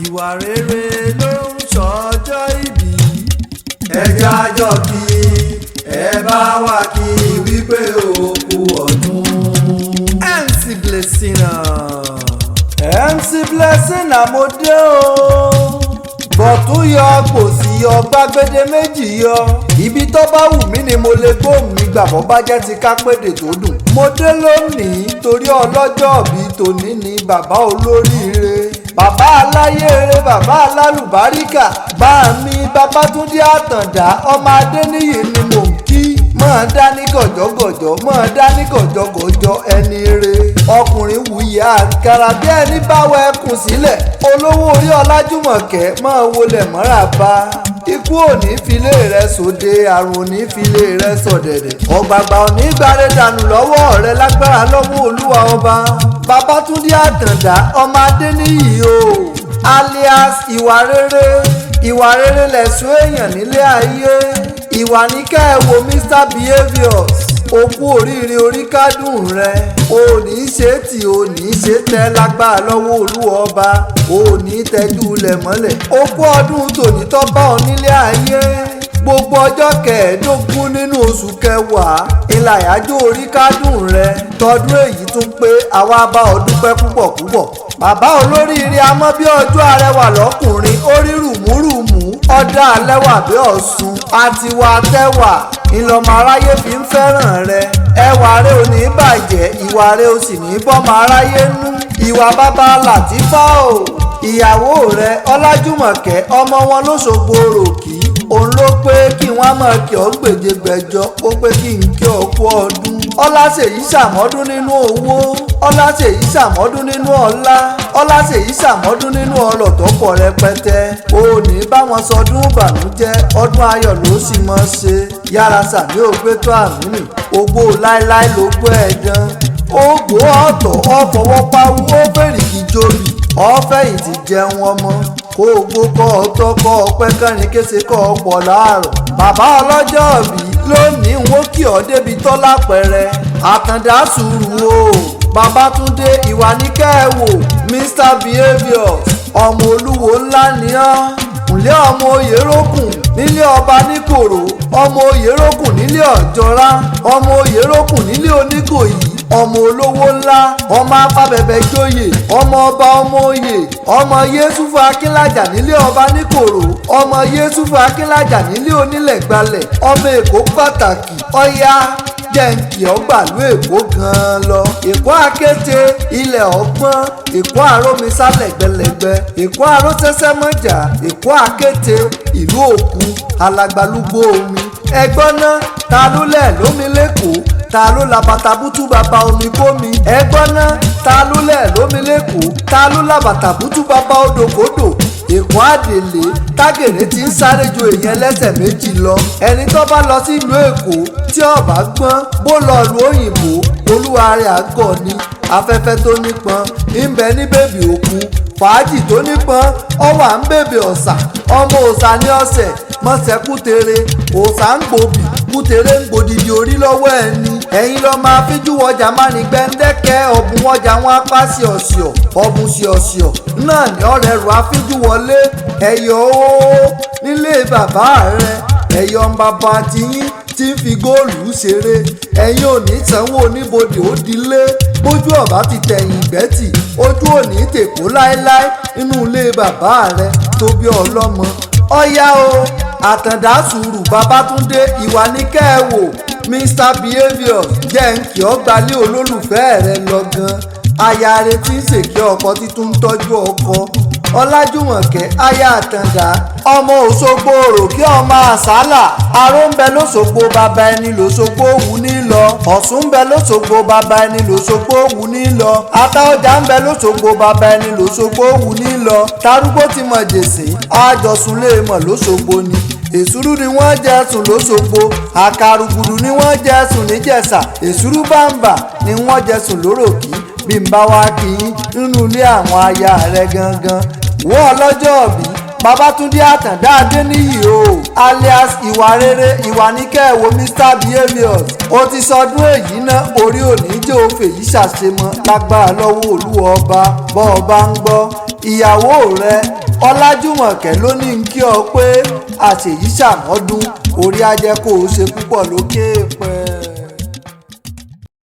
ìwà rere ló ń ṣọjọ́ ìbí. ẹ jájọ́ kí ẹ bá wá kí wípé ó kú ọdún. MC BLESSINER, MC BLESSINER mo dé o. bọ̀tún yọ kò sí yọ gbàgede méjì yọ. ibi tó bá wù mí ni mo lè gbóhùn mi gbàgbọ́ bá jẹ́ ti kápẹ́dẹ̀ tó dùn. mo dé lónìí torí ọlọ́jọ́ bíi tòní ni bàbá olóríire. bàbá aláyére bàbá alálùbáríkà bá mi Babátúndé Àtàndá ọmọ Adéníyì ni mò ń kí. mọ̀ dání gọ̀jọ́gọ̀jọ́ mọ̀ dání gọ̀jọ́gọ̀jọ́ ẹni re. ọkùnrin wuyì àkàrà bí ẹni báwọ ẹkùn sílẹ̀. olówó orí Ọlájúmọ̀kẹ́ mọ̀ wọlé mọ́ra bá. ikú òní filé rẹ sóde àrùn òní filé rẹ sọ̀dẹ̀dẹ̀. ọ̀gbàgbà òní gbàre dànù lọ́wọ́ rẹ lágbára lọ́wọ́ Olúwa ọba. Babátúndé Àtàndá ọmọ Adéníyì o alias ìwà rere. ìwà rere lẹ̀ṣọ́ èèyàn nílé ayé. ìwà ní kẹ́ ẹ wo Mr Behaviours. okú oríire orí kádùn rẹ. òní ṣe tí òní ṣe tẹ lágbára lọ́wọ́ Olúwa ọba. òní tẹ́jú lẹ̀ mọ́lẹ̀. okú ọdún tòní tó bá ọ nílé ayé. gbogbo ọjọ́ kẹẹ̀ẹ́dógún nínú oṣù kẹwàá ìlàyájọ́ orí kádùn rẹ. tọdún èyí tún pé àwa bá ọ dúpẹ́ púpọ̀ púpọ̀. bàbá olóríire amọ́ bí ọjọ́ arẹwà lọ́kùnrin ó rí rùmúrùmú ọ̀dà alẹ́wà bí ọ̀sùn àtiwà tẹ́wà ìlọ́mọ aráyé fi ń fẹ́ràn rẹ. ẹwà rẹ ò ní bàjẹ́ ìwà rẹ ò sì ní bọ́mọ aráyé nú. ìwà bàbá Làtífà o ìyàwó rẹ Ọlájúmọ̀kẹ́ ọmọ wọn lóṣogbo ròkì. òun ló pé kí wọ́n máa kí ọ gbèjègbèjọ ó pé kí n kí ọ kú ọdún. ọlásèyí ṣàmọ́dún nínú owó ọlásèyí ṣàmọ́dún nínú ọlá ọlásèyí ṣàmọ́dún nínú ọrọ̀ tó pọ̀ rẹpẹtẹ. òní bá wọn sọdún ìbànújẹ́ ọdún ayọ̀ ló sì mọ́ ṣe. yára sàmì ògbé tó àmì ògbó láéláé ló gbọ́ ẹ̀dán. ògbó ọ̀tọ̀ ọ̀fọwọ́páwú ó fèrèkì jòbì ọ̀fẹ̀yìntì jẹun ọmọ kó o gbó kọ́ ọ tọ́ kọ́ ọ pẹ́ kẹrin kése kọ́ ọ pọ̀ láàrọ̀. bàbá ọlọ́jọ́ bí lónìí ń wó kí ọ débi tọ́lá pẹ̀rẹ̀. Àtàndá sùúrù o Babátúndé ìwà ní kẹ́ẹ̀wò Mr Behaviours ọmọ olúwo ńlá ni ọ́. ǹlẹ́ ọmọ oyèrókùn nílé ọba níkòrò ọmọ oyèrókùn nílé ọ̀jọ́rá ọmọ oyèrókùn nílé oníkòyí ọmọ olówó ńlá ọmọ afábẹ̀bẹ̀ jóyè ọmọ ọba ọmọ oyè ọmọ Yésùfù Akínlàjà nílé ọba níkòrò ọmọ Yésùfù Akínlàjà nílé onílẹ̀gbalẹ̀ ọmọ Èkó pàtàkì ọ̀yá jẹ́ǹkì ọgbàlú Èkó gan-an lọ. Èkó akété ilẹ̀ ọgbọ́n Èkó àrómisá lẹ́gbẹ̀lẹ́gbẹ̀ Èkó àrósẹ́sẹ́ mọ́jà Èkó akété ìlú òkun alàgbàlúgbó omi. ẹgbọ́n náà ta ló lẹ̀ lómi lẹ́kọ̀ọ́ ta ló la bàtà bútú bàbá omi kómi. ẹgbọ́n náà ta ló lẹ̀ lómi lẹ́kọ̀ọ́ ta ló la bàtà bútú bàbá odòkodò. Èkó àdèlé tágèrè ti ń sáré ju èèyàn lẹ́sẹ̀ méjì lọ. ẹni tó bá lọ sílùú Èkó tí ó bá gbọ́n bó lọ lu òyìnbó olúwa rẹ̀ àgọ́ ni. afẹ́fẹ́ tó nípọn ń bẹ ní bèbè òkun fàájì tó nípọn ó wà ń bèbè ọ̀sà ọmọ òòsà ní ọ̀sẹ̀ mọ̀sẹ̀ kútere òòsà ń gbòbì kútere ń gbòdìdì orí lọ́wọ́ ẹni. ẹ̀yin lọ máa fíjú wọjà má ní gbẹ́ndẹ́kẹ́ ọ̀bùn wọjà wọn apá sí ọ̀sìọ̀ ọ̀bùn sí ọ̀sìọ̀ náà ní ọ̀rẹ́ rù afíjú wọlé ẹ̀yọ̀ ooo nílé bàbá rẹ̀ ẹ̀yọ̀ ń bàbá tiyín tí ń fi góòlù ṣeré. ẹ̀yin ò ní sanwó oníbodè ó dilé bójú ọ̀bá ti tẹ̀yìn ìgbẹ́tì ojú ò ní tèkó láéláé nínú ilé bàbá rẹ̀ tó bí ọlọ́mọ. ọ̀yá o Àtàndá sùúrù Babátúndé ìwà ní kẹ́ẹ̀wò Mr Behaviours jẹ́ǹkì ọgbàlẹ̀ olólùfẹ́ rẹ̀ lọ gan. aya rẹ̀ tí ń ṣèké ọkọ títún ń tọ́jú ọkọ. Ọlájúmọ̀kẹ́ aya Àtàndá ọmọ Òṣogbo òròkè ọmọ àsálà. aró ń bẹ lóṣogbo bàbá ẹni lóṣogbo òwú ní lọ. ọ̀ṣun ń bẹ lóṣogbo bàbá ẹni lóṣogbo òwú ní lọ. Àtaọ̀jà ń bẹ lóṣogbo bàbá ẹni lóṣogbo òwú ní lọ. tarúgbó ti mọ̀ jèsè àjọsùn lè mọ̀ lóṣogbo ni. èsúrú ni wọ́n jẹ sùn lóṣogbo àkàrùgùdù ni wọ́n jẹ sùn níjẹ̀ṣà èsúrú bàǹbà ni wọ́n jẹ sùn lóròkì. bí n bá wá kí yín nínú ilé àwọn aya rẹ gangan wọ́n ọlọ́jọ́ bí Babátúndé Àtàndá Adéníyì o alias ìwà rere ìwà ní kẹ́ẹ̀wò Mr Behaviours. ó ti sọdún èyí náà orí òní jẹ́ òfè yìí ṣàṣemọ́ lágbára lọ́wọ́ Olúwa ọba bọ́ ọba ń gbọ́. ìyàwó rẹ Ọlájúmọ̀kẹ́ ló ní kí ọ pé àṣèyí ṣàmọ́dún orí ajẹ́ kó o ṣe púpọ̀ lókè pẹ́.